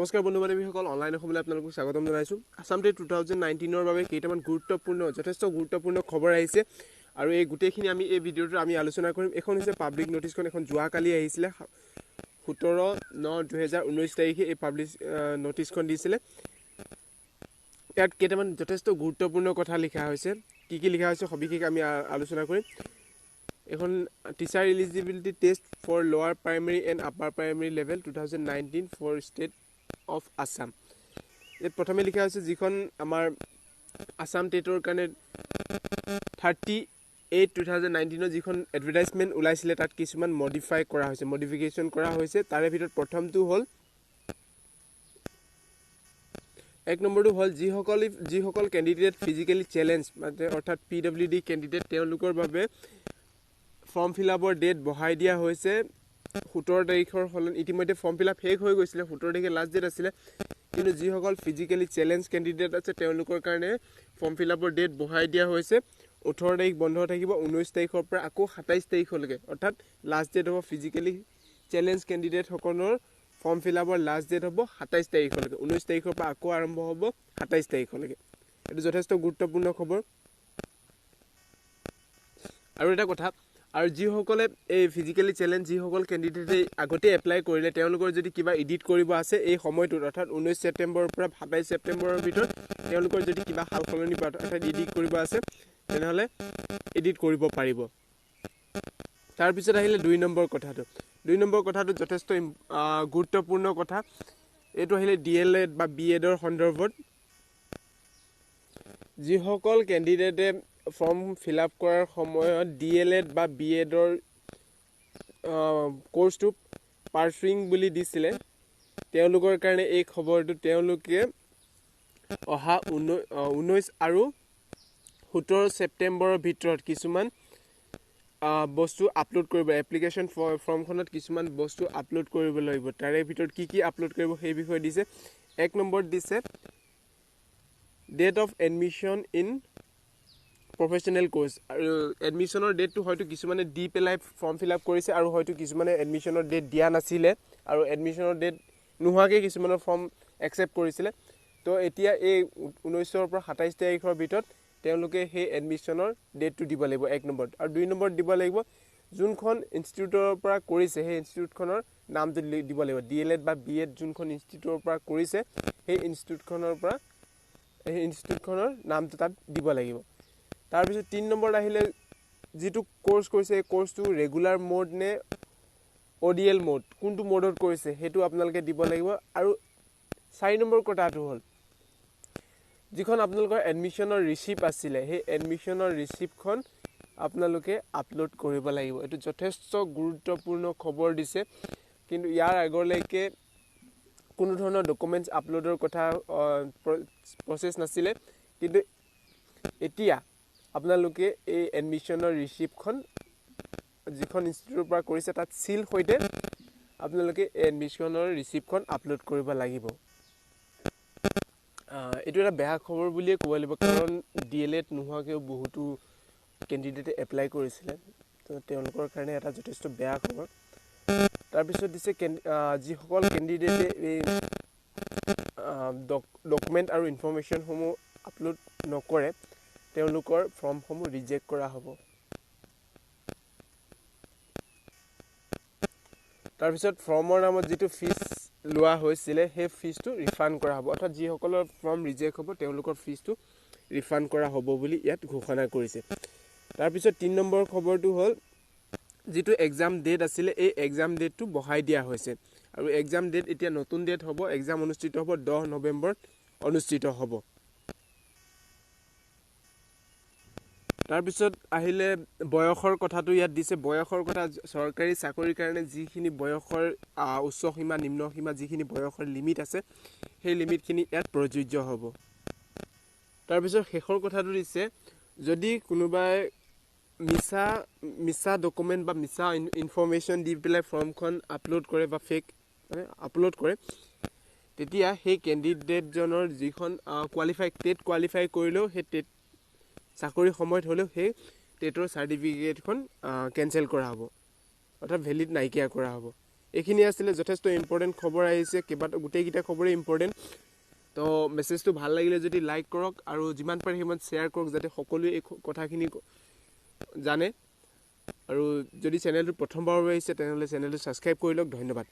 নমস্কাৰ বন্ধু বান্ধৱীসকল অনলাইন অসমলৈ আপোনালোকক স্বাগতম জনাইছো আসাম টেট 2019 ৰ বাবে কেইটামান গুৰুত্বপূৰ্ণ যথেষ্ট গুৰুত্বপূৰ্ণ খবৰ আহিছে আৰু এই গুটেখিনি আমি এই ভিডিঅ'টো আমি আলোচনা কৰিম এখন হৈছে পাব্লিক নোটিছখন এখন যোৱা কালি আহিছিল 17/9/2019 তাৰিখে এই পাব্লিক নোটিছখন দিছিল ইয়াত কেইটামান যথেষ্ট গুৰুত্বপূৰ্ণ কথা লিখা হৈছে কি লিখা হৈছে সবিশেষ আমি আলোচনা কৰিম এখন teacher eligibility test for lower primary and upper primary level 2019 for state of Assam এই প্ৰথমে লিখা হৈছে যিখন আমাৰ আসাম টেটৰ কাৰণে 38/2019 যিখন এডভাৰটাইজমেন্ট ওলাইছিল তাত কিছুমান মডিফিকেশন কৰা হৈছে তাৰে ভিতৰত প্ৰথমটো হ'ল এক নম্বৰটো হ'ল যিসকল ক্যান্ডিডেট ফিজিক্যালি চ্যালেঞ্জ মানে অৰ্থাৎ PWD ক্যান্ডিডেট তেওঁলোকৰ বাবে ফৰ্ম ফিলআপৰ ডেট বহাই দিয়া হৈছে 17 তাৰিখৰ হলন ইতিমধ্যে ফৰ্ম ফিলআপ শেষ হৈ গৈছিল 17 তাৰিখে লাষ্ট ডেট আছিল কিন্তু যিসকল ফিজিক্যালি চ্যালেঞ্জ ক্যান্ডিডেট আছে তেওঁলোকৰ কাৰণে ফৰ্ম ফিলআপৰ ডেট বহাই দিয়া হৈছে 18 তাৰিখ বন্ধ থাকিব 19 তাৰিখৰ পৰা আকৌ 27 তাৰিখলৈকে অৰ্থাৎ লাষ্ট ডেট হ'ব ফিজিক্যালি চ্যালেঞ্জ ক্যান্ডিডেট সকলৰ ফৰ্ম ফিলআপৰ লাষ্ট ডেট হ'ব 27 তাৰিখলৈকে 19 তাৰিখৰ পৰা আকৌ আৰম্ভ হ'ব 27 তাৰিখলৈকে এটো যথেষ্ট গুৰুত্বপূৰ্ণ খবৰ আৰু এটা কথা আৰু যিসকলে এই ফিজিক্যালি চ্যালেঞ্জ যিসকল ক্যান্ডিডেটে আগতে এপ্লাই কৰিলে তেওঁলোকৰ যদি কিবা এডিট কৰিব আছে এই সময়টো অৰ্থাৎ 19 ছেপ্টেম্বৰৰ পৰা 27 ছেপ্টেম্বৰৰ ভিতৰত তেওঁলোকৰ যদি কিবা হালসলনি অৰ্থাৎ এডিট কৰিব আছে তেনেহলে এডিট কৰিব পাৰিব তাৰ পিছত আহিলে 2 নম্বৰ কথাটো যথেষ্ট গুৰুত্বপূৰ্ণ কথা এটো আহিলে D.El.Ed বা B.Ed ৰ সন্দৰ্ভত যিসকল ক্যান্ডিডেটে ফৰ্ম ফিলআপ কৰাৰ সময়ত D.El.Ed বা B.Ed ৰ কোৰ্সটো পাৰ্সুইং বুলি দিছিলে তেওঁলোকৰ কাৰণে এই খবৰটো তেওঁলোকে অহা 19 আৰু 17 ছেপ্টেম্বৰৰ ভিতৰত কিছুমান বস্তু আপলোড কৰিব এপ্লিকেশন ফৰ্মখনত কিছুমান বস্তু আপলোড কৰিব লাগিব তাৰে ভিতৰত কি আপলোড কৰিব সেই বিষয় দিছে এক নম্বৰ দিছে date of admission in professional course আৰু এডমিশনৰ ডেটটো হয়তো কিছুমানে দি পেলাই ফৰ্ম ফিলআপ কৰিছে আৰু হয়তো কিছুমানে এডমিশনৰ ডেট দিয়া নাছিলে আৰু এডমিশনৰ ডেট নোহোৱাকে কিছুমানৰ ফৰ্ম একচেপ্ট কৰিছিলে তো এতিয়া এই 19 ৰ পৰা 27 তাৰিখৰ ভিতৰত তেওঁলোকে সেই এডমিশনৰ ডেটটো দিব লাগিব এক নম্বৰ আৰু 2 নম্বৰ দিব লাগিব যোনখন ইনষ্টিটিউটৰ পৰা কৰিছে সেই ইনষ্টিটিউটখনৰ নামটো দিব লাগিব D.El.Ed বা B.Ed যোনখন ইনষ্টিটিউটৰ পৰা কৰিছে সেই ইনষ্টিটিউটখনৰ নামটো তাত দিব লাগিব তাৰ পিছত 3 নম্বৰ আহিলে যেটো কোৰ্স কৰিছে এই কোৰ্সটো ৰেগুলাৰ মোড নে ODL মোড কোনটো মোডত কৰিছে হেতু আপোনালোকে দিব লাগিব আৰু 4 নম্বৰ কথাটো হ'ল যিখন আপোনালোকৰ এডমিশনৰ ৰিসিপ্ট আছিল সেই এডমিশনৰ ৰিসিপ্টখন আপোনালোকে আপলোড কৰিব লাগিব এটো যথেষ্ট গুৰুত্বপূৰ্ণ খবৰ দিছে কিন্তু ইয়াৰ আগলৈকে কোনো ধৰণৰ ডকুমেন্টছ আপলোডৰ কথা প্ৰসেস নাছিল কিন্তু এতিয়া আপোনালোকে এই এডমিশনৰ ৰিসিপ্টখন যিখন ইনষ্টিটিউটৰ পৰা কৰিছে তাত সিল হৈতে আপোনালোকে এডমিশনৰ ৰিসিপ্টখন আপলোড কৰিব লাগিব এটো এটা বেয়া খবৰ বুলিয়ে ক'ব লাগিব কাৰণ D.El.Ed নোহোৱাকেও বহুতো ক্যান্ডিডেটে এপ্লাই কৰিছিল তো তেওঁলোকৰ কাৰণে এটা যথেষ্ট বেয়া খবৰ তাৰ পিছত দিছে যিসকল ক্যান্ডিডেটে এই ডকুমেন্ট আৰু ইনফৰমেশন সমূহ আপলোড নকৰে তেওঁলোকৰ ফৰ্ম সমূহ ৰিজেক্ট কৰা হ'ব তাৰ পিছত ফৰ্মৰ নামত যেটো ফিস লোৱা হৈছিল সেই ফিসটো ৰিফান্ড কৰা হ'ব অৰ্থাৎ যিসকলৰ ফৰ্ম ৰিজেক্ট হ'ব তেওঁলোকৰ ফিসটো ৰিফান্ড কৰা হ'ব বুলি ইয়াত ঘোষণা কৰিছে তাৰ পিছত 3 নম্বৰ খবৰটো হ'ল যেটো এক্সাম ডেট আছিল এই এক্সাম ডেটটো বহাই দিয়া হৈছে আৰু এক্সাম ডেট এতিয়া নতুন ডেট হ'ব এক্সাম অনুষ্ঠিত হ'ব 10 নৱেম্বৰত অনুষ্ঠিত হ'ব তাৰ পিছত আহিলে বয়সৰ কথাটো ইয়াত দিছে বয়সৰ কথা চৰকাৰী চাকৰিৰ কাৰণে যিখিনি বয়সৰ উচ্চ সীমা নিম্ন সীমা যিখিনি বয়সৰ লিমিট আছে সেই লিমিটখিনি ইয়াত প্ৰযোজ্য হ'ব তাৰ পিছত শেষৰ কথাটো দিছে যদি কোনোবাই মিছা ডকুমেন্ট বা মিছা ইনফৰমেশন দি পেলাই ফৰ্মখন আপলোড কৰে বা ফেক আপলোড কৰে তেতিয়া সেই ক্যান্ডিডেট জনৰ যিখন টেট কোৱালিফাই কৰিলেও সেই টেট চাকৰি সময়ত হলেও সেই টেটৰ সাৰ্টিফিকেটখন কেনসেল কৰা হ'ব অৰ্থাৎ ভ্যালিড নাইকিয়া কৰা হ'ব এইখিনি আছিলে যথেষ্ট ইম্পৰ্টেণ্ট খবৰ আহিছে গোটেইকেইটা খবৰেই ইম্পৰ্টেণ্ট তো মেছেজটো ভাল লাগিলে যদি লাইক কৰক আৰু যিমান পাৰে সিমান শ্বেয়াৰ কৰক যাতে সকলোৱে এই কথাখিনি জানে আৰু যদি চেনেলটো প্ৰথমবাৰৰ বাবে আহিছে তেনেহ'লে চেনেলটো ছাবস্ক্ৰাইব কৰি লওক ধন্যবাদ